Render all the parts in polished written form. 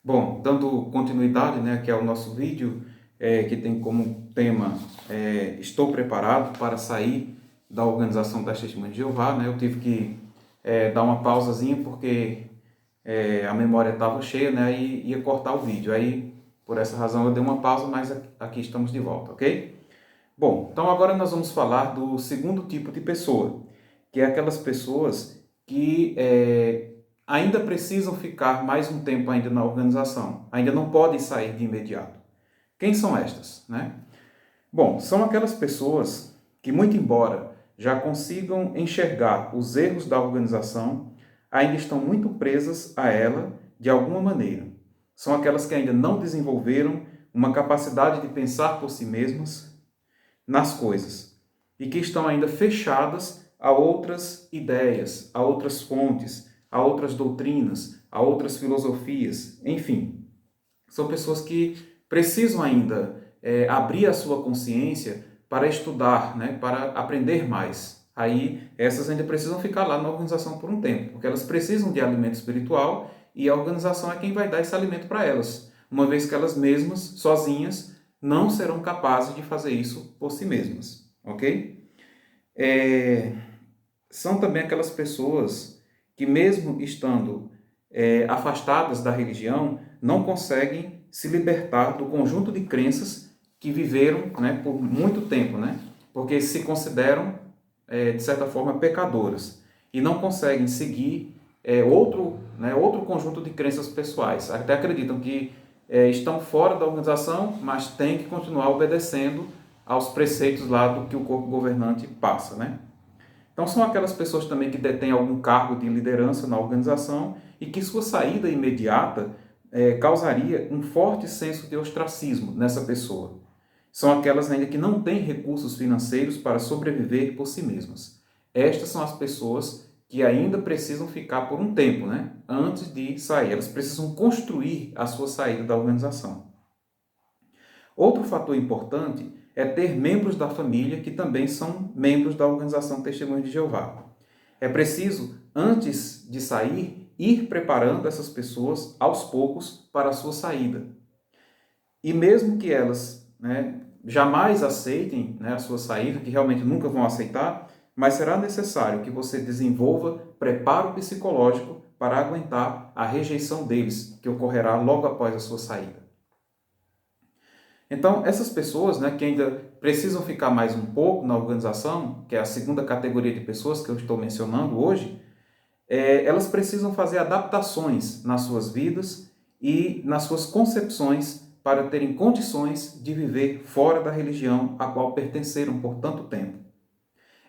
Bom, dando continuidade, né, aqui ao nosso vídeo, que tem como tema Estou preparado para sair da organização das Testemunhas de Jeová, né? Eu tive que dar uma pausazinha porque a memória estava cheia, né, e ia cortar o vídeo. Aí, por essa razão, eu dei uma pausa, mas aqui estamos de volta, ok? Bom, então agora nós vamos falar do segundo tipo de pessoa, que é aquelas pessoas que ainda precisam ficar mais um tempo ainda na organização, ainda não podem sair de imediato. Quem são estas, né? Bom, são aquelas pessoas que, muito embora já consigam enxergar os erros da organização, ainda estão muito presas a ela de alguma maneira. São aquelas que ainda não desenvolveram uma capacidade de pensar por si mesmas nas coisas e que estão ainda fechadas a outras ideias, a outras fontes, a outras doutrinas, a outras filosofias, enfim. São pessoas que precisam ainda abrir a sua consciência para estudar, né, para aprender mais. Aí essas ainda precisam ficar lá na organização por um tempo, porque elas precisam de alimento espiritual e a organização é quem vai dar esse alimento para elas, uma vez que elas mesmas, sozinhas, não serão capazes de fazer isso por si mesmas, ok? É, São também aquelas pessoas que, mesmo estando afastadas da religião, não conseguem se libertar do conjunto de crenças que viveram, né, por muito tempo, né? Porque se consideram, de certa forma, pecadoras e não conseguem seguir outro conjunto de crenças pessoais. Até acreditam que estão fora da organização, mas têm que continuar obedecendo aos preceitos lá do que o corpo governante passa, né? Então, são aquelas pessoas também que detêm algum cargo de liderança na organização e que sua saída imediata causaria um forte senso de ostracismo nessa pessoa. São aquelas ainda que não têm recursos financeiros para sobreviver por si mesmas. Estas são as pessoas que ainda precisam ficar por um tempo, né, antes de sair. Elas precisam construir a sua saída da organização. Outro fator importante é ter membros da família que também são membros da organização Testemunhas de Jeová. É preciso, antes de sair, ir preparando essas pessoas aos poucos para a sua saída. E mesmo que elas, né, jamais aceitem, né, a sua saída, que realmente nunca vão aceitar, mas será necessário que você desenvolva preparo psicológico para aguentar a rejeição deles, que ocorrerá logo após a sua saída. Então, essas pessoas, né, que ainda precisam ficar mais um pouco na organização, que é a segunda categoria de pessoas que eu estou mencionando hoje, elas precisam fazer adaptações nas suas vidas e nas suas concepções para terem condições de viver fora da religião a qual pertenceram por tanto tempo.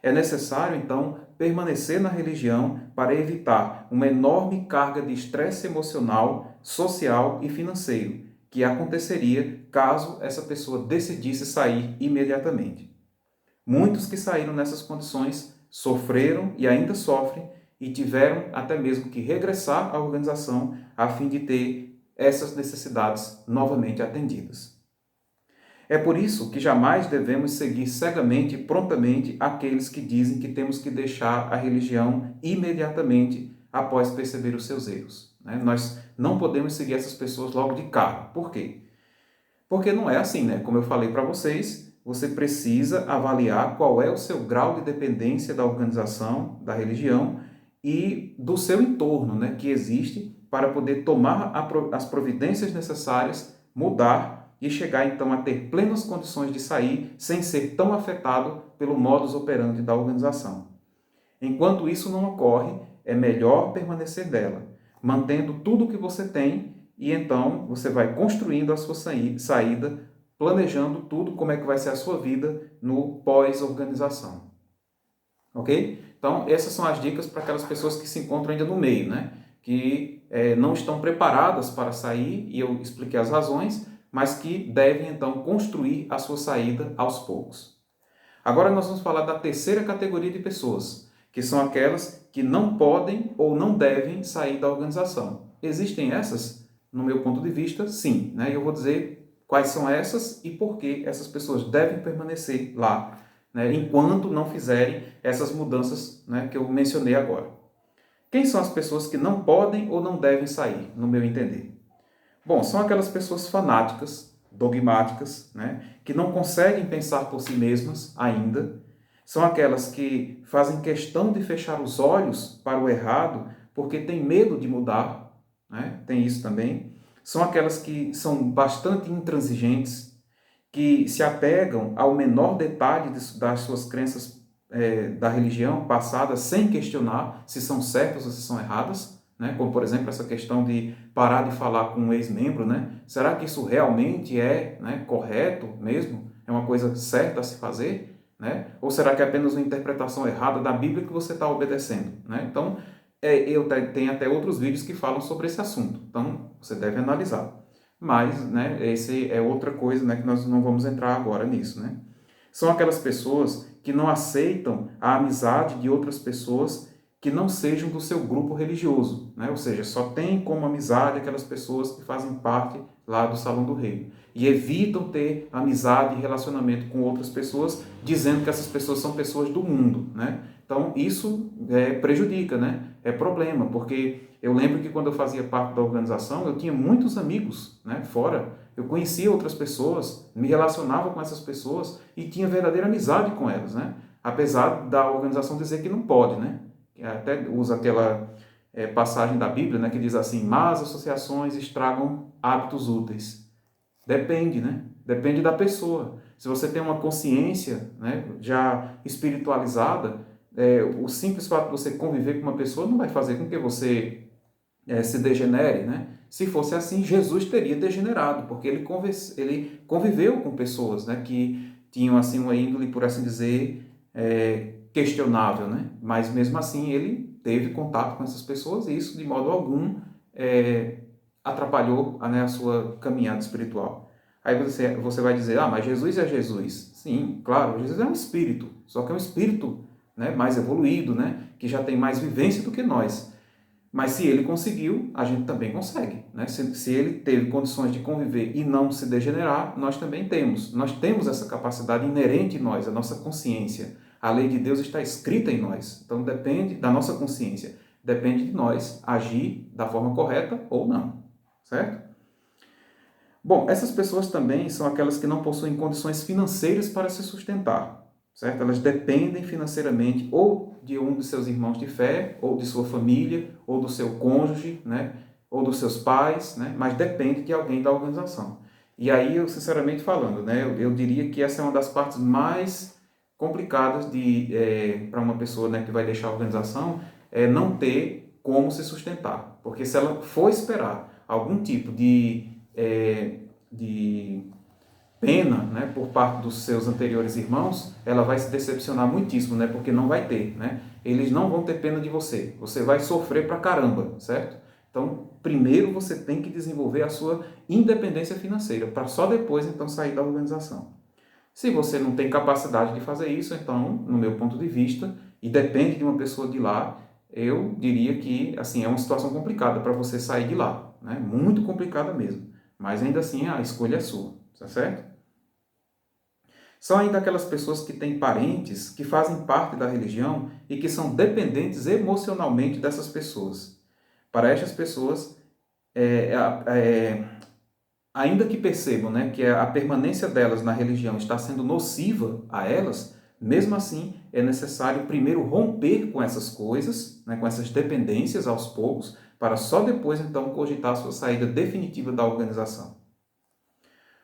É necessário, então, permanecer na religião para evitar uma enorme carga de estresse emocional, social e financeiro, que aconteceria caso essa pessoa decidisse sair imediatamente. Muitos que saíram nessas condições sofreram e ainda sofrem e tiveram até mesmo que regressar à organização a fim de ter essas necessidades novamente atendidas. É por isso que jamais devemos seguir cegamente e prontamente aqueles que dizem que temos que deixar a religião imediatamente após perceber os seus erros, né? Nós não podemos seguir essas pessoas logo de cara. Por quê? Porque não é assim, né? Como eu falei para vocês, você precisa avaliar qual é o seu grau de dependência da organização, da religião e do seu entorno, né, que existe para poder tomar as providências necessárias, mudar e chegar então a ter plenas condições de sair sem ser tão afetado pelo modus operandi da organização. Enquanto isso não ocorre, é melhor permanecer dela, mantendo tudo o que você tem e então você vai construindo a sua saída, planejando tudo como é que vai ser a sua vida no pós-organização. Ok? Então, essas são as dicas para aquelas pessoas que se encontram ainda no meio, né? Que não estão preparadas para sair, e eu expliquei as razões, mas que devem então construir a sua saída aos poucos. Agora nós vamos falar da terceira categoria de pessoas, que são aquelas que não podem ou não devem sair da organização. Existem essas? No meu ponto de vista, sim. Né? E eu vou dizer quais são essas e por que essas pessoas devem permanecer lá, né, enquanto não fizerem essas mudanças, né, que eu mencionei agora. Quem são as pessoas que não podem ou não devem sair, no meu entender? Bom, são aquelas pessoas fanáticas, dogmáticas, né, que não conseguem pensar por si mesmas ainda. São aquelas que fazem questão de fechar os olhos para o errado porque têm medo de mudar, né? Tem isso também. São aquelas que são bastante intransigentes, que se apegam ao menor detalhe das suas crenças da religião passada sem questionar se são certas ou se são erradas, né? Como, por exemplo, essa questão de parar de falar com um ex-membro, né? Será que isso realmente é, né, correto mesmo? É uma coisa certa a se fazer? Né? Ou será que é apenas uma interpretação errada da Bíblia que você está obedecendo? Né? Então, eu tenho até outros vídeos que falam sobre esse assunto, então você deve analisar. Mas, né, esse é outra coisa, né, que nós não vamos entrar agora nisso. Né? São aquelas pessoas que não aceitam a amizade de outras pessoas que não sejam do seu grupo religioso, né? Ou seja, só tem como amizade aquelas pessoas que fazem parte lá do Salão do Rei. E evitam ter amizade e relacionamento com outras pessoas, dizendo que essas pessoas são pessoas do mundo, né? Então, isso prejudica, né? É problema, porque eu lembro que quando eu fazia parte da organização, eu tinha muitos amigos, né, fora. Eu conhecia outras pessoas, me relacionava com essas pessoas e tinha verdadeira amizade com elas, né? Apesar da organização dizer que não pode, né? Até usa aquela passagem da Bíblia, né, que diz assim: más associações estragam hábitos úteis. Depende, né? Depende da pessoa. Se você tem uma consciência, né, já espiritualizada, o simples fato de você conviver com uma pessoa não vai fazer com que você se degenere, né? Se fosse assim, Jesus teria degenerado, porque ele conviveu com pessoas, né, que tinham assim uma índole, por assim dizer, questionável, né? Mas mesmo assim ele teve contato com essas pessoas e isso de modo algum atrapalhou, né, a sua caminhada espiritual. Aí você vai dizer, mas Jesus é Jesus. Sim, claro, Jesus é um espírito, só que é um espírito, né, mais evoluído, né, que já tem mais vivência do que nós. Mas se ele conseguiu, a gente também consegue. Né? Se ele teve condições de conviver e não se degenerar, nós também temos. Nós temos essa capacidade inerente em nós, a nossa consciência. A lei de Deus está escrita em nós. Então depende da nossa consciência. Depende de nós agir da forma correta ou não. Certo? Bom, essas pessoas também são aquelas que não possuem condições financeiras para se sustentar. Certo? Elas dependem financeiramente ou de um de seus irmãos de fé, ou de sua família, ou do seu cônjuge, né? Ou dos seus pais, né? Mas depende de alguém da organização. E aí, eu sinceramente falando, né? Eu diria que essa é uma das partes mais complicadas para uma pessoa, né, que vai deixar a organização, não ter como se sustentar. Porque se ela for esperar algum tipo de pena, né, por parte dos seus anteriores irmãos, ela vai se decepcionar muitíssimo, né, porque não vai ter, né? Eles não vão ter pena de você. Você vai sofrer pra caramba, certo? Então, primeiro você tem que desenvolver a sua independência financeira, para só depois então sair da organização. Se você não tem capacidade de fazer isso, então, no meu ponto de vista, e depende de uma pessoa de lá, eu diria que assim é uma situação complicada para você sair de lá, né? Muito complicada mesmo. Mas ainda assim a escolha é sua, tá certo? São ainda aquelas pessoas que têm parentes que fazem parte da religião e que são dependentes emocionalmente dessas pessoas. Para estas pessoas, ainda que percebam, né, que a permanência delas na religião está sendo nociva a elas, mesmo assim é necessário primeiro romper com essas coisas, né, com essas dependências aos poucos, para só depois então cogitar a sua saída definitiva da organização.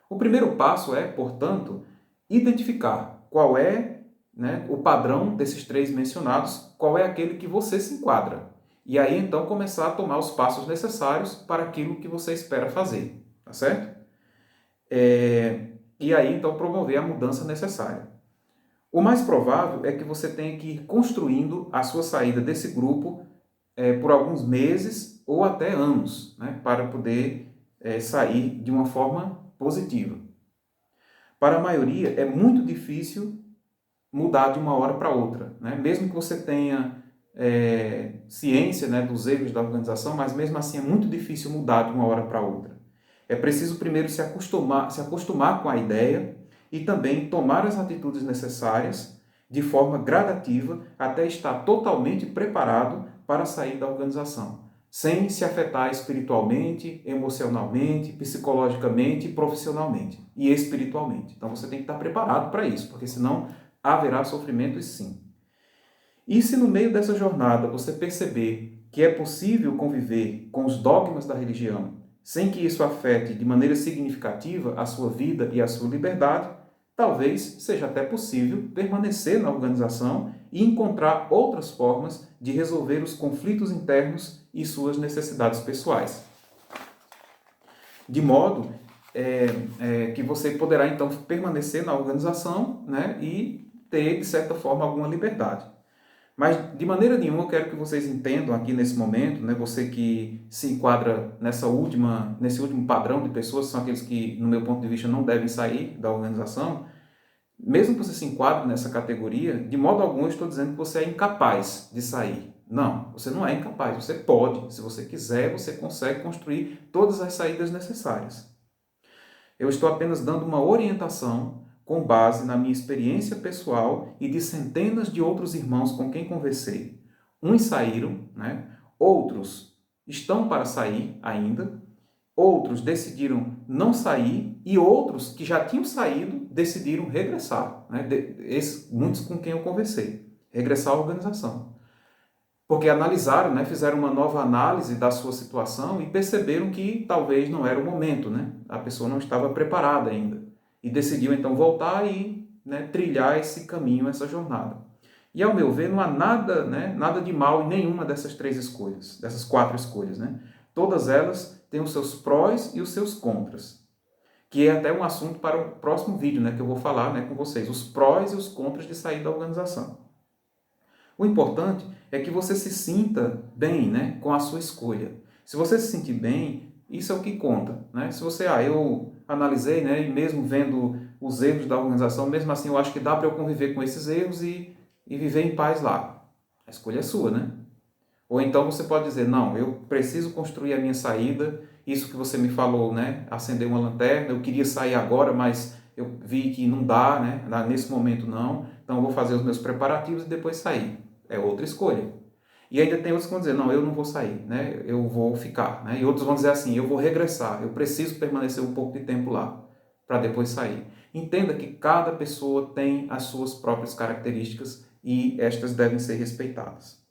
O primeiro passo é, portanto, identificar qual é, né, o padrão desses três mencionados, qual é aquele que você se enquadra. E aí então começar a tomar os passos necessários para aquilo que você espera fazer, tá certo? E aí então promover a mudança necessária. O mais provável é que você tenha que ir construindo a sua saída desse grupo por alguns meses ou até anos, né, para poder sair de uma forma positiva. Para a maioria é muito difícil mudar de uma hora para outra, né? Mesmo que você tenha ciência, né, dos erros da organização, mas mesmo assim é muito difícil mudar de uma hora para outra. É preciso primeiro se acostumar com a ideia e também tomar as atitudes necessárias de forma gradativa até estar totalmente preparado para sair da organização. sem se afetar espiritualmente, emocionalmente, psicologicamente, profissionalmente e espiritualmente. Então você tem que estar preparado para isso, porque senão haverá sofrimento sim. E se no meio dessa jornada você perceber que é possível conviver com os dogmas da religião sem que isso afete de maneira significativa a sua vida e a sua liberdade, talvez seja até possível permanecer na organização e encontrar outras formas de resolver os conflitos internos e suas necessidades pessoais. De modo que você poderá então permanecer na organização, né, e ter, de certa forma, alguma liberdade. Mas, de maneira nenhuma, eu quero que vocês entendam aqui nesse momento, né, você que se enquadra nesse último padrão de pessoas, são aqueles que, no meu ponto de vista, não devem sair da organização, mesmo que você se enquadre nessa categoria, de modo algum eu estou dizendo que você é incapaz de sair. Não, você não é incapaz, você pode, se você quiser, você consegue construir todas as saídas necessárias. Eu estou apenas dando uma orientação com base na minha experiência pessoal e de centenas de outros irmãos com quem conversei. Uns saíram, né? Outros estão para sair ainda, outros decidiram não sair e outros que já tinham saído decidiram regressar. Né? Muitos com quem eu conversei, regressar à organização. Porque analisaram, né, fizeram uma nova análise da sua situação e perceberam que talvez não era o momento, né? A pessoa não estava preparada ainda. E decidiu então voltar e, né, trilhar esse caminho, essa jornada. E ao meu ver, não há nada, né, nada de mal em nenhuma dessas 3 escolhas, dessas 4 escolhas. Né? Todas elas têm os seus prós e os seus contras. Que é até um assunto para o próximo vídeo, né, que eu vou falar, né, com vocês. Os prós e os contras de sair da organização. O importante é que você se sinta bem, né, com a sua escolha. Se você se sentir bem, isso é o que conta. Né? Se você, eu analisei, né, e mesmo vendo os erros da organização, mesmo assim eu acho que dá para eu conviver com esses erros e viver em paz lá. A escolha é sua, né? Ou então você pode dizer, não, eu preciso construir a minha saída, isso que você me falou, né, acender uma lanterna, eu queria sair agora, mas eu vi que não dá, né, nesse momento não, então eu vou fazer os meus preparativos e depois sair. É outra escolha. E ainda tem outros que vão dizer, não, eu não vou sair, né? Eu vou ficar. Né? E outros vão dizer assim, eu vou regressar, eu preciso permanecer um pouco de tempo lá, para depois sair. Entenda que cada pessoa tem as suas próprias características e estas devem ser respeitadas.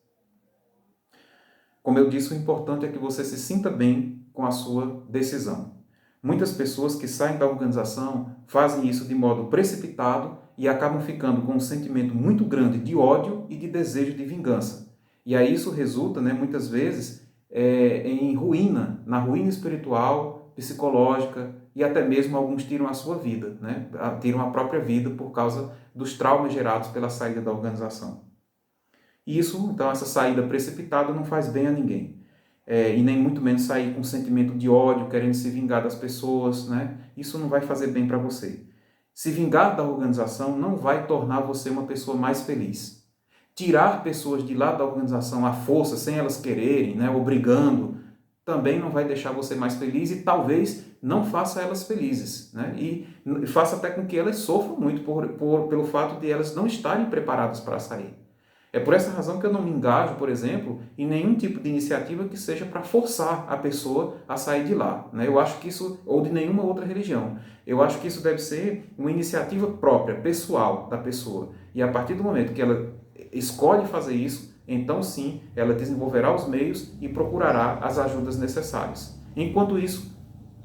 Como eu disse, o importante é que você se sinta bem com a sua decisão. Muitas pessoas que saem da organização fazem isso de modo precipitado e acabam ficando com um sentimento muito grande de ódio e de desejo de vingança. E aí isso resulta, né, muitas vezes, em ruína, na ruína espiritual, psicológica e até mesmo alguns tiram a sua vida, né, tiram a própria vida por causa dos traumas gerados pela saída da organização. E isso, então, essa saída precipitada não faz bem a ninguém. E nem muito menos sair com um sentimento de ódio, querendo se vingar das pessoas, né? Isso não vai fazer bem para você. Se vingar da organização não vai tornar você uma pessoa mais feliz. Tirar pessoas de lá da organização à força, sem elas quererem, né, obrigando, também não vai deixar você mais feliz e talvez não faça elas felizes. Né? E faça até com que elas sofram muito pelo fato de elas não estarem preparadas para sair. É por essa razão que eu não me engajo, por exemplo, em nenhum tipo de iniciativa que seja para forçar a pessoa a sair de lá. Né? Eu acho que isso, ou de nenhuma outra religião, eu acho que isso deve ser uma iniciativa própria, pessoal da pessoa. E a partir do momento que ela escolhe fazer isso, então sim, ela desenvolverá os meios e procurará as ajudas necessárias. Enquanto isso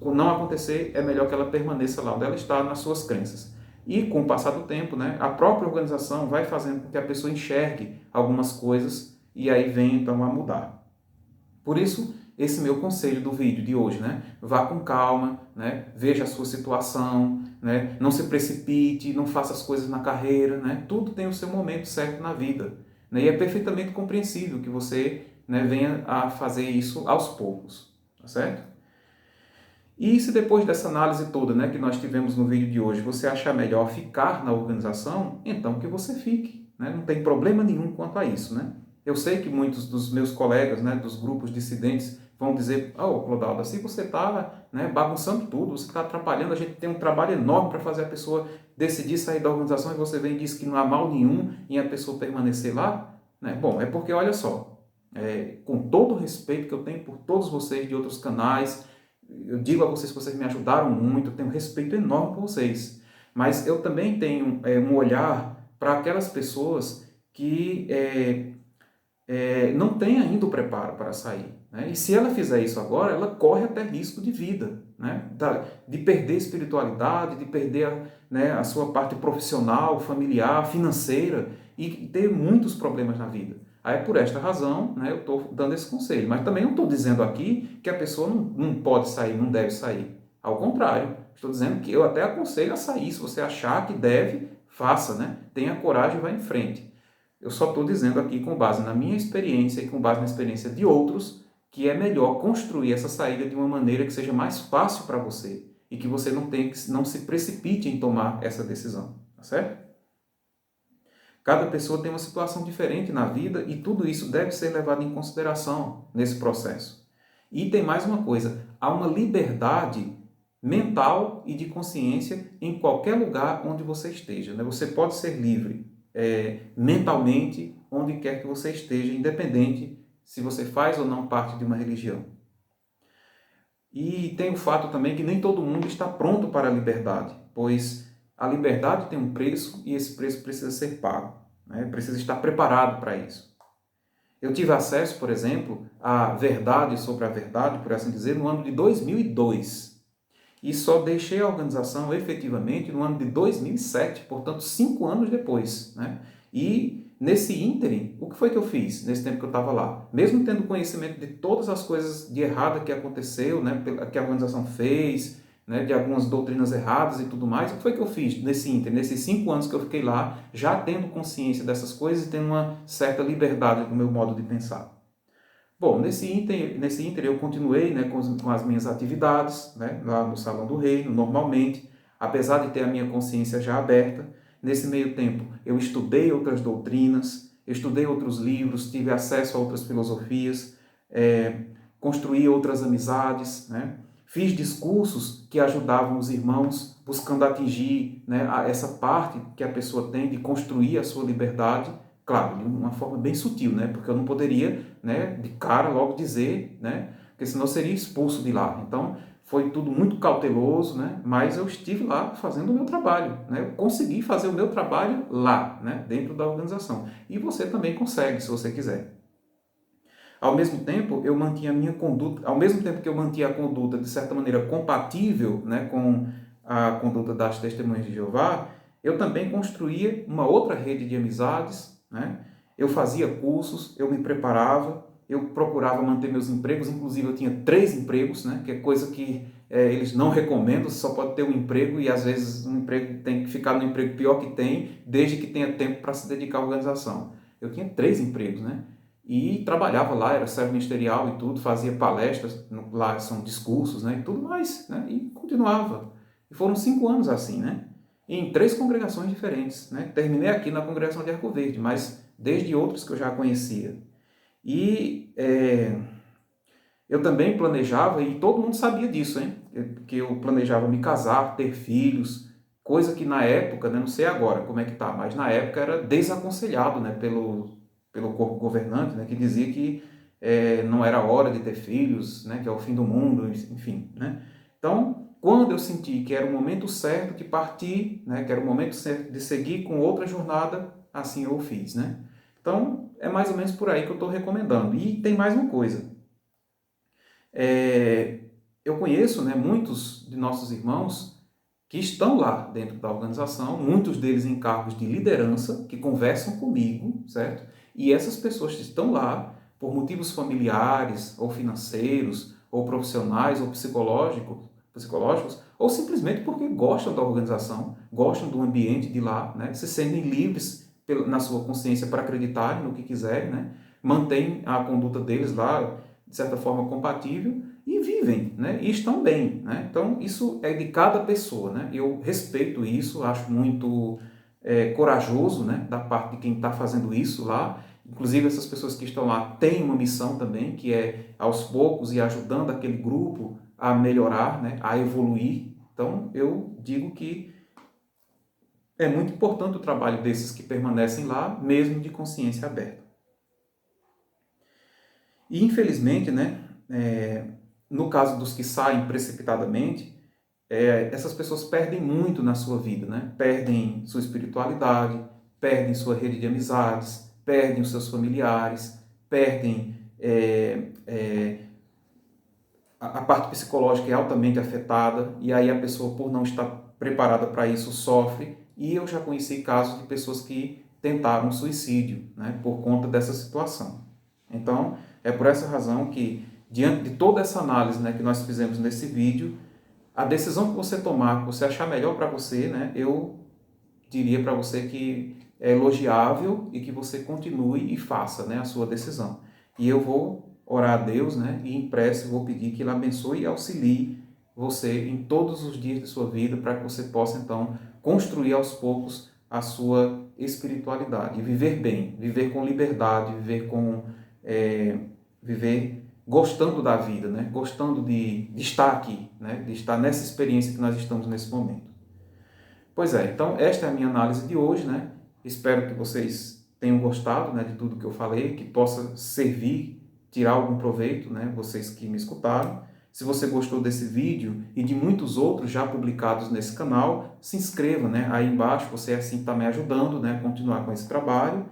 não acontecer, é melhor que ela permaneça lá onde ela está, nas suas crenças. E com o passar do tempo, né, a própria organização vai fazendo com que a pessoa enxergue algumas coisas e aí vem então a mudar. Por isso, esse meu conselho do vídeo de hoje, né, vá com calma, né, veja a sua situação, né, não se precipite, não faça as coisas na carreira, né, tudo tem o seu momento certo na vida. Né, e é perfeitamente compreensível que você, né, venha a fazer isso aos poucos, tá certo? E se depois dessa análise toda, né, que nós tivemos no vídeo de hoje, você achar melhor ficar na organização, então que você fique. Né? Não tem problema nenhum quanto a isso. Né? Eu sei que muitos dos meus colegas, né, dos grupos dissidentes, vão dizer, Clodaldo, assim você está, né, bagunçando tudo, você está atrapalhando, a gente tem um trabalho enorme para fazer a pessoa decidir sair da organização e você vem e diz que não há mal nenhum em a pessoa permanecer lá. Né? Bom, é porque, olha só, com todo o respeito que eu tenho por todos vocês de outros canais, eu digo a vocês que vocês me ajudaram muito, eu tenho um respeito enorme por vocês, mas eu também tenho um olhar para aquelas pessoas que não têm ainda o preparo para sair. Né? E se ela fizer isso agora, ela corre até risco de vida, né? De perder espiritualidade, de perder a sua parte profissional, familiar, financeira e ter muitos problemas na vida. Aí, por esta razão, eu estou dando esse conselho. Mas também não estou dizendo aqui que a pessoa não pode sair, não deve sair. Ao contrário, estou dizendo que eu até aconselho a sair. Se você achar que deve, faça, né? Tenha coragem e vá em frente. Eu só estou dizendo aqui, com base na minha experiência e com base na experiência de outros, que é melhor construir essa saída de uma maneira que seja mais fácil para você e que você não se precipite em tomar essa decisão, tá certo? Cada pessoa tem uma situação diferente na vida e tudo isso deve ser levado em consideração nesse processo. E tem mais uma coisa, há uma liberdade mental e de consciência em qualquer lugar onde você esteja. Né? Você pode ser livre mentalmente onde quer que você esteja, independente se você faz ou não parte de uma religião. E tem o fato também que nem todo mundo está pronto para a liberdade, pois a liberdade tem um preço e esse preço precisa ser pago, né? Precisa estar preparado para isso. Eu tive acesso, por exemplo, à verdade sobre a verdade, por assim dizer, no ano de 2002. E só deixei a organização efetivamente no ano de 2007, portanto 5 anos depois. Né? E nesse ínterim, o que foi que eu fiz nesse tempo que eu estava lá? Mesmo tendo conhecimento de todas as coisas de errada que aconteceu, né, que a organização fez, né, de algumas doutrinas erradas e tudo mais, o que foi que eu fiz nesse ínterim, nesses 5 anos que eu fiquei lá, já tendo consciência dessas coisas e tendo uma certa liberdade no meu modo de pensar? Bom, nesse ínter eu continuei, né, com as minhas atividades, né, lá no Salão do Reino, normalmente, apesar de ter a minha consciência já aberta. Nesse meio tempo, eu estudei outras doutrinas, eu estudei outros livros, tive acesso a outras filosofias, construí outras amizades, né, fiz discursos que ajudavam os irmãos, buscando atingir, né, essa parte que a pessoa tem de construir a sua liberdade. Claro, de uma forma bem sutil, né? Porque eu não poderia, né, de cara logo dizer, né? Porque senão eu seria expulso de lá. Então, foi tudo muito cauteloso, né? Mas eu estive lá fazendo o meu trabalho, né? Eu consegui fazer o meu trabalho lá, né? Dentro da organização. E você também consegue, se você quiser. Ao mesmo tempo, eu mantinha a minha conduta, ao mesmo tempo que eu mantinha a conduta, de certa maneira, compatível, né, com a conduta das Testemunhas de Jeová, eu também construía uma outra rede de amizades, né? Eu fazia cursos, eu me preparava, eu procurava manter meus empregos, inclusive eu tinha 3 empregos, né? Que é coisa que eles não recomendam, você só pode ter um emprego e às vezes um emprego tem que ficar no emprego pior que tem, desde que tenha tempo para se dedicar à organização. Eu tinha 3 empregos, né? E trabalhava lá, era servo ministerial e tudo, fazia palestras, lá são discursos, né? E tudo mais, né? E continuava. E foram 5 anos assim, né? Em 3 congregações diferentes, né? Terminei aqui na congregação de Arco Verde, mas desde outros que eu já conhecia. E eu também planejava, e todo mundo sabia disso, hein? Que eu planejava me casar, ter filhos, coisa que na época, né, não sei agora como é que tá, mas na época era desaconselhado, né, pelo corpo governante, né, que dizia que não era hora de ter filhos, né, que é o fim do mundo, enfim, né? Então, quando eu senti que era o momento certo de partir, né, que era o momento certo de seguir com outra jornada, assim eu o fiz, né? Então, é mais ou menos por aí que eu estou recomendando. E tem mais uma coisa. Eu conheço, né, muitos de nossos irmãos que estão lá dentro da organização, muitos deles em cargos de liderança, que conversam comigo, certo? E essas pessoas que estão lá por motivos familiares, ou financeiros, ou profissionais, ou psicológicos, ou simplesmente porque gostam da organização, gostam do ambiente de lá, né? Se sentem livres na sua consciência para acreditarem no que quiserem, né? Mantêm a conduta deles lá, de certa forma, compatível, e vivem, né? E estão bem, né? Então, isso é de cada pessoa, né? Eu respeito isso, acho muito corajoso, né? Da parte de quem está fazendo isso lá. Inclusive, essas pessoas que estão lá têm uma missão também, que é, aos poucos, ir ajudando aquele grupo a melhorar, né? A evoluir. Então, eu digo que é muito importante o trabalho desses que permanecem lá, mesmo de consciência aberta. E infelizmente, né, no caso dos que saem precipitadamente, essas pessoas perdem muito na sua vida, né? Perdem sua espiritualidade, perdem sua rede de amizades, perdem os seus familiares, perdem a parte psicológica é altamente afetada e aí a pessoa, por não estar preparada para isso, sofre. E eu já conheci casos de pessoas que tentaram suicídio, né, por conta dessa situação. Então, é por essa razão que, diante de toda essa análise, né, que nós fizemos nesse vídeo, a decisão que você tomar, que você achar melhor para você, né, eu diria para você que é elogiável e que você continue e faça, né, a sua decisão. E eu vou orar a Deus, né, e em prece vou pedir que Ele abençoe e auxilie você em todos os dias de sua vida para que você possa, então, construir aos poucos a sua espiritualidade e viver bem, viver com liberdade, viver gostando da vida, né, gostando de estar aqui, né, de estar nessa experiência que nós estamos nesse momento. Pois é, então esta é a minha análise de hoje, né? Espero que vocês tenham gostado, né, de tudo que eu falei, que possa servir, tirar algum proveito, né, vocês que me escutaram. Se você gostou desse vídeo e de muitos outros já publicados nesse canal, se inscreva, né, aí embaixo, você assim está me ajudando, né, a continuar com esse trabalho.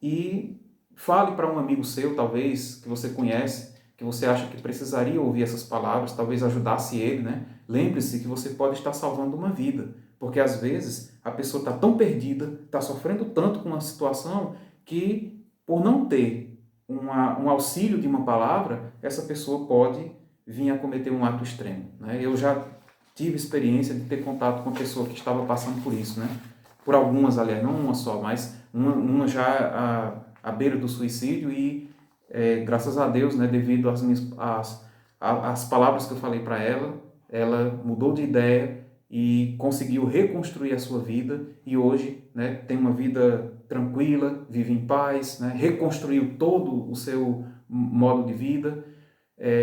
E fale para um amigo seu, talvez, que você conhece, que você acha que precisaria ouvir essas palavras, talvez ajudasse ele, né? Lembre-se que você pode estar salvando uma vida, porque às vezes a pessoa está tão perdida, está sofrendo tanto com uma situação que, por não ter um auxílio de uma palavra, essa pessoa pode vir a cometer um ato extremo, né? Eu já tive experiência de ter contato com uma pessoa que estava passando por isso, né? Por algumas, aliás, não uma só, mas uma já à beira do suicídio e, graças a Deus, né, devido às palavras que eu falei para ela, ela mudou de ideia e conseguiu reconstruir a sua vida e hoje, né, tem uma vida tranquila, vive em paz, né, reconstruiu todo o seu modo de vida,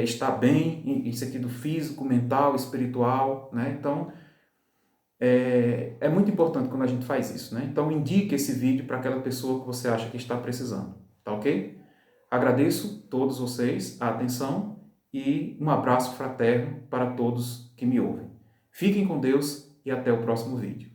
está bem em sentido físico, mental, espiritual, né? Então, é muito importante quando a gente faz isso, né? Então, indique esse vídeo para aquela pessoa que você acha que está precisando, tá ok? Agradeço a todos vocês a atenção e um abraço fraterno para todos que me ouvem. Fiquem com Deus e até o próximo vídeo.